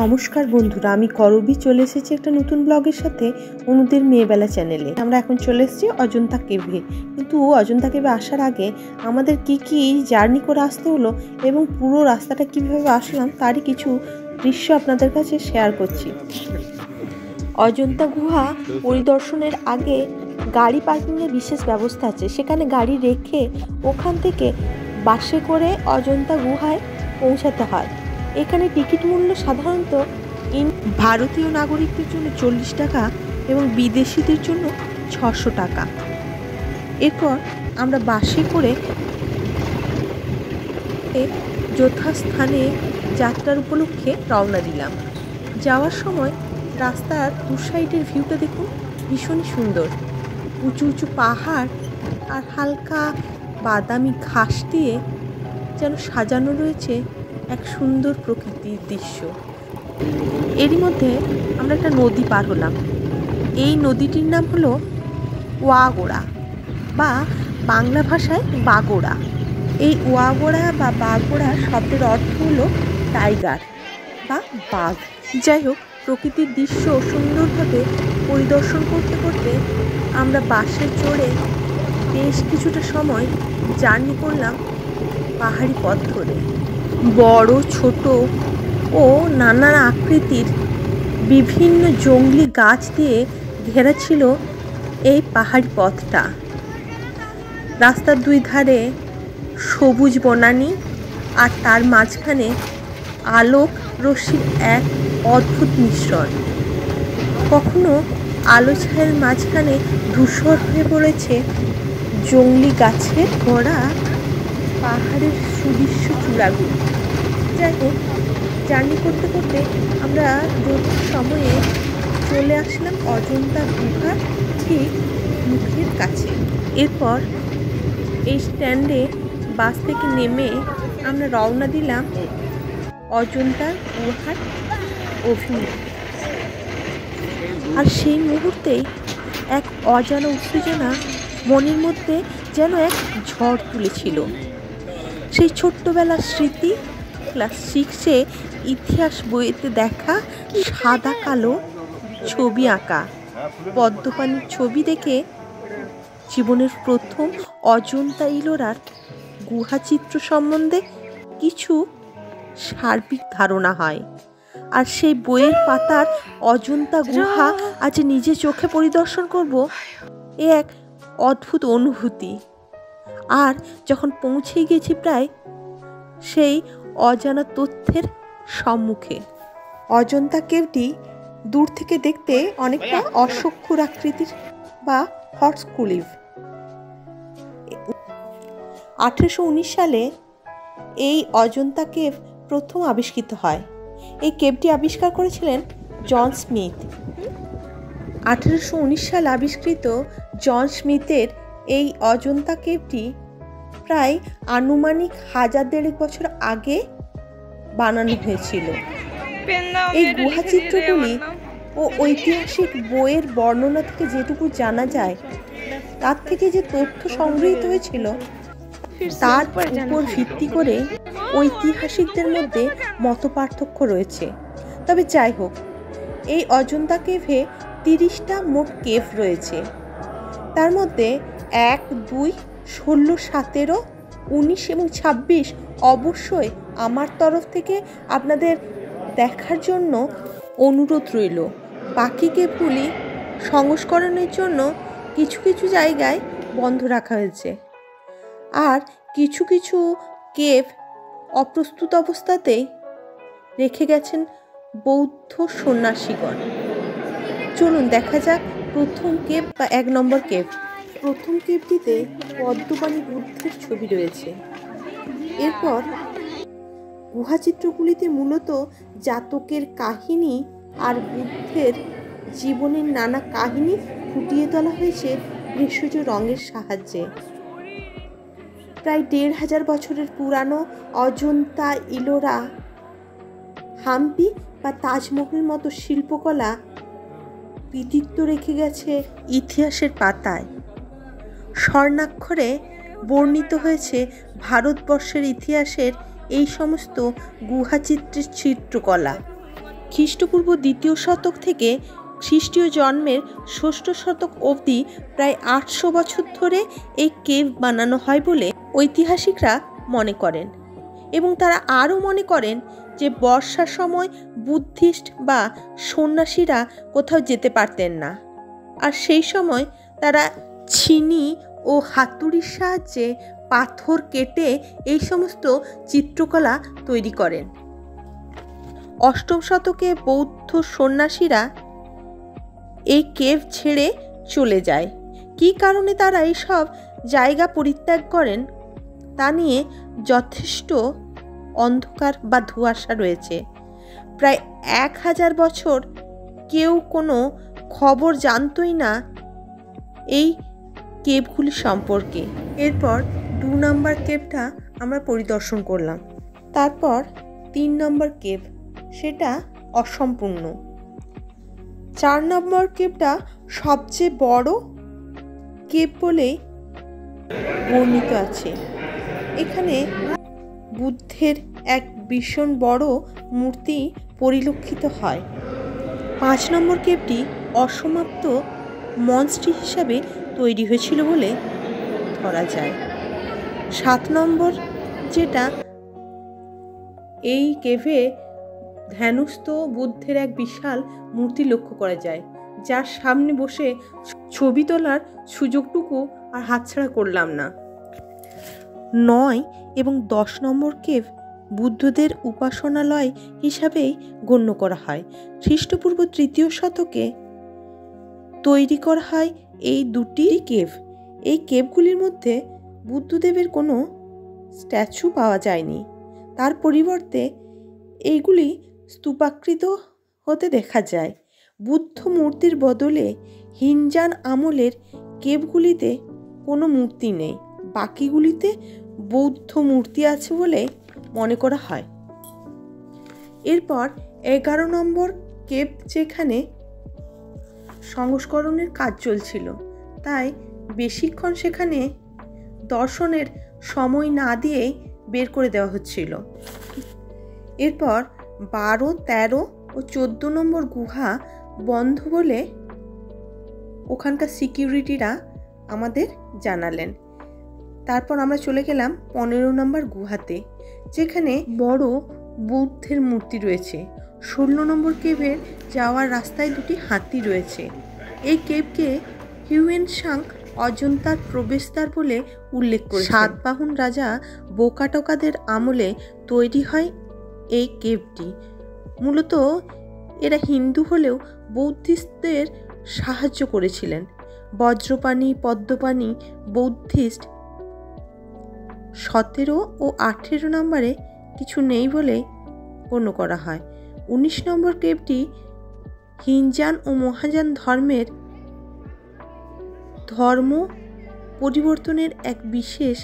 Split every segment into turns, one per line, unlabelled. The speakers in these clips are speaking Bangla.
নমস্কার বন্ধুরা, আমি করবি চলে এসেছি একটা নতুন ব্লগের সাথে অনুদের মেয়েবেলা চ্যানেলে। আমরা এখন চলে এসেছি অজন্তা কেভে। কিন্তু অজন্তা কেভে আসার আগে আমাদের কি জার্নি করে আসতে হলো এবং পুরো রাস্তাটা কিভাবে আসলাম তারই কিছু দৃশ্য আপনাদের কাছে শেয়ার করছি। অজন্তা গুহা পরিদর্শনের আগে গাড়ি পার্কিংয়ের বিশেষ ব্যবস্থা আছে। সেখানে গাড়ি রেখে ওখান থেকে বাসে করে অজন্তা গুহায় পৌঁছাতে হয়। এখানে টিকিট মূল্য সাধারণত ভারতীয় নাগরিকদের জন্য 40 টাকা এবং বিদেশিদের জন্য 600 টাকা। এরপর আমরা বাসে করে যথাস্থানে যাত্রার উপলক্ষে রওনা দিলাম। যাওয়ার সময় রাস্তার দু সাইডের ভিউটা দেখুন, ভীষণ সুন্দর। উঁচু উঁচু পাহাড় আর হালকা বাদামি ঘাস দিয়ে যেন সাজানো রয়েছে এক সুন্দর প্রকৃতির দৃশ্য। এরই মধ্যে আমরা একটা নদী পার হলাম। এই নদীটির নাম হলো ওয়াগোড়া বা বাংলা ভাষায় বাগোড়া। এই ওয়াগোড়া বা বাগোড়া শব্দের অর্থ হলো টাইগার বা বাঘ। যাই হোক, প্রকৃতির দৃশ্য সুন্দরভাবে পরিদর্শন করতে করতে আমরা বাসে চড়ে বেশ কিছুটা সময় জার্নি করলাম পাহাড়ি পথ ধরে। বড় ছোট ও নানা আকৃতির বিভিন্ন জংলি গাছ দিয়ে ঘেরা ছিল এই পাহাড়ি পথটা। রাস্তার দুই ধারে সবুজ বনানী আর তার মাঝখানে আলোক রশ্মির এক অদ্ভুত মিশ্রণ। কখনো আলো ছায়ের মাঝখানে ধূসর হয়ে পড়েছে জংলি গাছের ভরা পাহাড়ের সুদৃশ্য চূড়াগুলি। যাই হোক, জার্নি করতে করতে আমরা যথা সময়ে চলে আসলাম অজন্তা গুহার ঠিক মুখের কাছে। এরপর এই স্ট্যান্ডে বাস থেকে নেমে আমরা রওনা দিলাম অজন্তা গুহার অভিমুখে। আর সেই মুহূর্তেই এক অজানা উত্তেজনা মনের মধ্যে যেন এক ঝড় তুলেছিল। সেই ছোট্টবেলার স্মৃতি, ক্লাস 6-এ ইতিহাস বইতে দেখা সাদা কালো ছবি আঁকা পদ্মপাণির ছবি দেখে জীবনের প্রথম অজন্তা ইলোরার গুহাচিত্র সম্বন্ধে কিছু সার্বিক ধারণা হয়। আর সেই বইয়ের পাতার অজন্তা গুহা আজ নিজে চোখে পরিদর্শন করব, এ এক অদ্ভুত অনুভূতি। আর যখন পৌঁছে গেছি প্রায় সেই অজানা তথ্যের সম্মুখে। অজন্তা কেভটি দূর থেকে দেখতে অনেকটা অশ্বক্ষুর আকৃতির বা হর্স কুলিভ। 1819 সালে এই অজন্তা কেভ প্রথম আবিষ্কৃত হয়। এই কেভটি আবিষ্কার করেছিলেন জন স্মিথ। 1819 সালে আবিষ্কৃত জন স্মিথের এই অজন্তা কেভটি প্রায় আনুমানিক 1000 বছর আগে বানানো হয়েছিল। এই গুহাচিত্রগুলি ও ঐতিহাসিক বইয়ের বর্ণনা থেকে যেটুকু জানা যায়, তার থেকে যে তথ্য সংগৃহীত হয়েছিল তার উপর ভিত্তি করে ঐতিহাসিকদের মধ্যে মতপার্থক্য রয়েছে। তবে যাই হোক, এই অজন্তা কেভে 30টা মোট কেভ রয়েছে। তার মধ্যে 1, 2, 16, 17, 19 এবং 26 অবশ্যই আমার তরফ থেকে আপনাদের দেখার জন্য অনুরোধ রইল। বাকি কেভগুলি সংস্করণের জন্য কিছু কিছু জায়গায় বন্ধ রাখা হয়েছে, আর কিছু কিছু কেভ অপ্রস্তুত অবস্থাতেই রেখে গেছেন বৌদ্ধ সন্ন্যাসীগণ। চলুন দেখা যাক প্রথম কেভ বা 1 নম্বর কেভ। প্রথম কেভটিতে পদ্মপাণি বুদ্ধের ছবি রয়েছে। এরপর গুহাচিত্রগুলিতে মূলত জাতকের কাহিনী আর বুদ্ধের জীবনের নানা কাহিনী ফুটিয়ে তোলা হয়েছে ভেষজ রঙের সাহায্যে। প্রায় 1500 বছরের পুরানো অজন্তা ইলোরা হাম্পি বা তাজমহলের মতো শিল্পকলা কৃতিত্ব রেখে গেছে ইতিহাসের পাতায়। স্বর্ণাক্ষরে বর্ণিত হয়েছে ভারতবর্ষের ইতিহাসের এই সমস্ত গুহাচিত্রের চিত্রকলা। খ্রিস্টপূর্ব 2য় শতক থেকে খ্রিস্টীয় জন্মের 6ষ্ঠ শতক অবধি প্রায় 800 বছর ধরে এই কেভ বানানো হয় বলে ঐতিহাসিকরা মনে করেন। এবং তারা আরও মনে করেন যে বর্ষার সময় বুদ্ধিস্ট বা সন্ন্যাসীরা কোথাও যেতে পারতেন না, আর সেই সময় তারা ছিনি ও হাতুড়ির সাহায্যে পাথর কেটে এই সমস্ত চিত্রকলা তৈরি করেন। 8ম শতকে বৌদ্ধ সন্ন্যাসীরা এই কেভ ছেড়ে চলে যায়। কী কারণে তারা এইসব জায়গা পরিত্যাগ করেন তা নিয়ে যথেষ্ট অন্ধকার বা ধোঁয়াশা রয়েছে। প্রায় 1000 বছর কেউ কোনো খবর জানতই না এই কেভগুলি সম্পর্কে। এরপর 2 নম্বর কেভটা আমরা পরিদর্শন করলাম। তারপর 3 নম্বর কেভ, সেটা অসম্পূর্ণ। 4 নম্বর কেভটা সবচেয়ে বড় কেভ বলে বর্ণিত আছে। এখানে বুদ্ধের এক ভীষণ বড় মূর্তি পরিলক্ষিত হয়। 5 নম্বর কেভটি অসমাপ্ত মঞ্চটি হিসাবে তৈরি হয়েছিল বলে ধরা যায়। 7 নম্বর যেটা, এই কেভে ধ্যানস্থ বুদ্ধের এক বিশাল মূর্তি লক্ষ্য করা যায়, যার সামনে বসে ছবি তোলার সুযোগটুকু আর হাতছাড়া করলাম না। 9 এবং 10 নম্বর কেভ বুদ্ধদের উপাসনালয় হিসাবেই গণ্য করা হয়। খ্রিস্টপূর্ব 3য় শতকে তৈরি করা হয় এই দুটি কেভ। এই কেভগুলির মধ্যে বুদ্ধদেবের কোনো স্ট্যাচু পাওয়া যায়নি, তার পরিবর্তে এইগুলি স্তূপাকৃত হতে দেখা যায়। বুদ্ধ মূর্তির বদলে হিনজান আমলের কেভগুলিতে কোনো মূর্তি নেই, বাকিগুলিতে বৌদ্ধ মূর্তি আছে বলে মনে করা হয়। এরপর 11 নম্বর কেভ, যেখানে সংস্করণের কাজ চলছিল, তাই বেশিক্ষণ সেখানে দর্শনের সময় না দিয়েই বের করে দেওয়া হচ্ছিল। এরপর 12, 13 ও 14 নম্বর গুহা বন্ধ বলে ওখানকার সিকিউরিটিরা আমাদের জানালেন। তারপর আমরা চলে গেলাম 15 নম্বর গুহাতে, যেখানে বড় বুদ্ধের মূর্তি রয়েছে। 16 নম্বর কেভের যাওয়ার রাস্তায় দুটি হাতি রয়েছে। এই কেভকে হিউয়েন সাং অজন্তার প্রবেশদ্বার বলে উল্লেখ করে। সাতবাহন রাজা বোকাটোকাদের আমলে তৈরি হয় এই কেভটি। মূলত এরা হিন্দু হলেও বৌদ্ধিস্টদের সাহায্য করেছিলেন। বজ্রপাণি, পদ্মপাণি বৌদ্ধিস্ট 17 ও 18 নম্বরে কিছু নেই বলে গণ্য করা হয়। 19 নম্বর কেভটি হিনজান ও মহাযান ধর্মের ধর্ম পরিবর্তনের এক বিশেষ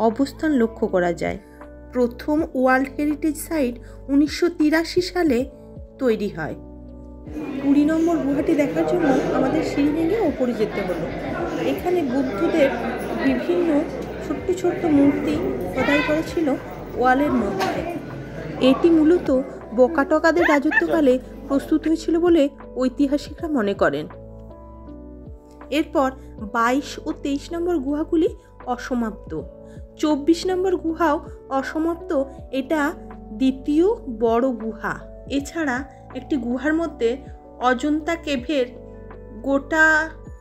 অবস্থান লক্ষ্য করা যায়। প্রথম ওয়ার্ল্ড হেরিটেজ সাইট 1983 সালে তৈরি হয়। 20 নম্বর গুহাটি দেখার জন্য আমাদের সিঁড়ি ভেঙে ওপরে যেতে হলো। এখানে বুদ্ধদের বিভিন্ন ছোট্ট ছোট্ট মূর্তি খোদাই করা ছিল ওয়ালের মধ্যে। এটি মূলত বোকাটোকাদের রাজত্বকালে প্রস্তুত হয়েছিল বলে ঐতিহাসিকরা মনে করেন। এরপর 22 ও 23 নম্বর গুহাগুলি অসমাপ্ত। 24 নম্বর গুহাও অসমাপ্ত, এটা দ্বিতীয় বড় গুহা। এছাড়া একটি গুহার মধ্যে অজন্তা কেভের গোটা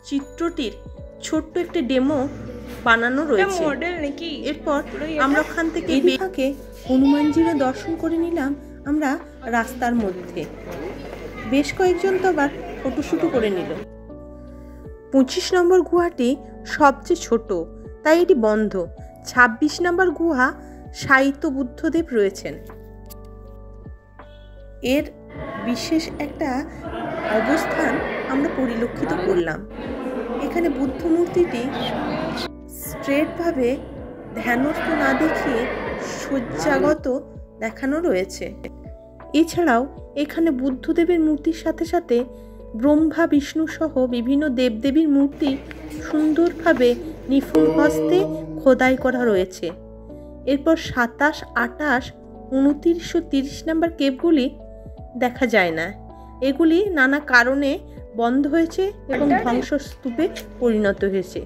চিত্রটির ছোট্ট একটি ডেমো বানানো রয়েছে। এরপর আমরা ওখান থেকে বেরিয়ে হনুমানজিরও দর্শন করে নিলাম আমরা রাস্তার মধ্যে। বেশ কয়েকজন তো আবার ফটোশুটও করে নিল। 25 নম্বর গুহাটি সবচেয়ে ছোট, তাই এটি বন্ধ। 26 নম্বর গুহা সাহিত্য বুদ্ধদেব রয়েছেন। এর বিশেষ একটা অবস্থান আমরা পরিলক্ষিত করলাম। এখানে বুদ্ধ মূর্তিটি স্ট্রেটভাবে ধ্যানস্থ না দেখিয়ে শয্যাগত দেখানো রয়েছে। এছাড়াও এখানে বুদ্ধদেবের মূর্তির সাথে সাথে ব্রহ্মা, বিষ্ণু সহ বিভিন্ন দেবদেবীর মূর্তি সুন্দরভাবে নিপুণ হস্তে খোদাই করা রয়েছে। এরপর 27, 28, 29 ও 30 নম্বর কেভগুলি দেখা যায় না। এগুলি নানা কারণে বন্ধ হয়েছে এবং ধ্বংসস্তূপে পরিণত হয়েছে।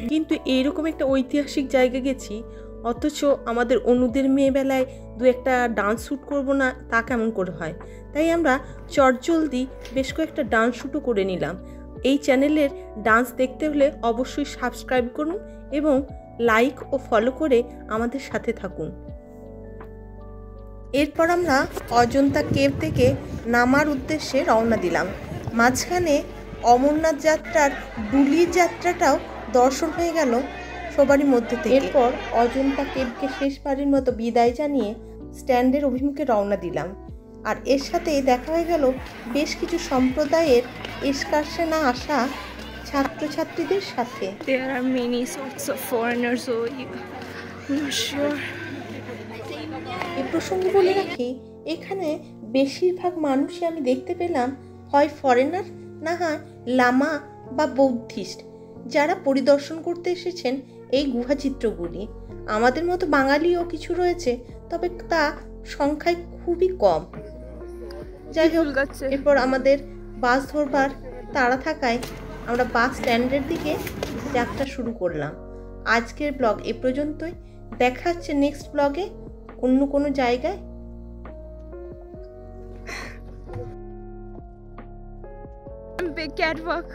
কিন্তু এইরকম একটা ঐতিহাসিক জায়গা গেছি, অথচ আমাদের অনুদের মেয়ে বেলায় দু একটা ডান্স শ্যুট করবো না, তা কেমন করে হয়? তাই আমরা চটজলদি বেশ কয়েকটা ডান্স শ্যুটও করে নিলাম। এই চ্যানেলের ডান্স দেখতে হলে অবশ্যই সাবস্ক্রাইব করুন এবং লাইক ও ফলো করে আমাদের সাথে থাকুন। এরপর আমরা অজন্তা কেভ থেকে নামার উদ্দেশ্যে রওনা দিলাম। মাঝখানে অমরনাথ যাত্রার ডুলির যাত্রাটাও দর্শন হয়ে গেল সবারই মধ্যে থেকে। এরপর অজন্তা কেভকে শেষবারের মতো বিদায় জানিয়ে স্ট্যান্ডের অভিমুখে রওনা দিলাম। আর এর সাথে দেখা হয়ে গেল বেশ কিছু সম্প্রদায়ের এক্সকারশনে আসা ছাত্রছাত্রীদের সাথে।
There are many sorts of foreigners over here. I'm not sure.
এই প্রসঙ্গে বলে রাখি, এখানে বেশিরভাগ মানুষই আমি দেখতে পেলাম হয় ফরেনার, না হয় লামা বা বৌদ্ধিস্ট, যারা পরিদর্শন করতে এসেছেন এই গুহাচিত্রগুলি। আমাদের মতো বাঙালিও কিছু রয়েছে, তবে তা সংখ্যায় খুবই কম। যাই হোক, এরপর আমাদের বাস ধরবার তাড়া থাকায় আমরা বাস স্ট্যান্ডের দিকে যাত্রা শুরু করলাম। আজকের ব্লগ এ পর্যন্তই। দেখা হচ্ছে নেক্সট ব্লগে অন্য কোনো জায়গায়।
Big catwalk.